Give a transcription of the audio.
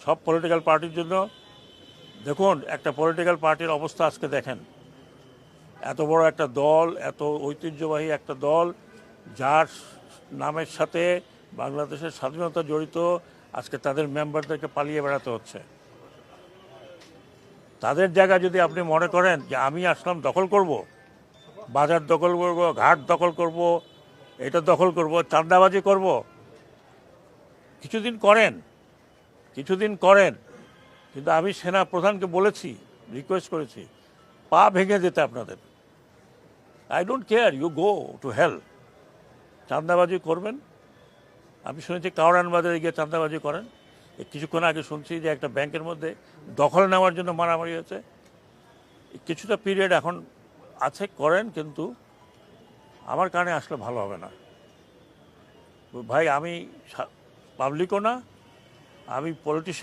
সব পলিটিক্যাল পার্টির জন্য। দেখুন, একটা পলিটিক্যাল পার্টির অবস্থা আজকে দেখেন। এত বড় একটা দল, এত ঐতিহ্যবাহী একটা দল, যার নামের সাথে বাংলাদেশের স্বাধীনতা জড়িত, আজকে তাদের মেম্বারদেরকে পালিয়ে বেড়াতে হচ্ছে। তাদের জায়গা যদি আপনি মনে করেন যে আমি আসলাম দখল করব, বাজার দখল করব, ঘাট দখল করব, এটা দখল করব, চাঁদাবাজি করব, কিছুদিন করেন, কিছুদিন করেন। কিন্তু আমি সেনা প্রধানকে বলেছি, রিকোয়েস্ট করেছি, পা ভেঙে যেতে আপনাদের। I don't care, you go to hell. চাঁদাবাজি করবেন। আমি শুনেছি কাওড়ান বাজারে গিয়ে চাঁদাবাজি করেন। কিছুক্ষণ আগে শুনছি যে একটা ব্যাংকের মধ্যে দখল নেওয়ার জন্য মারামারি হয়েছে। কিছুটা পিরিয়ড এখন আছে, করেন, কিন্তু আমার কানে আসলে ভালো হবে না ভাই। আমি পাবলিকও না, আমি পলিটিশিয়ান।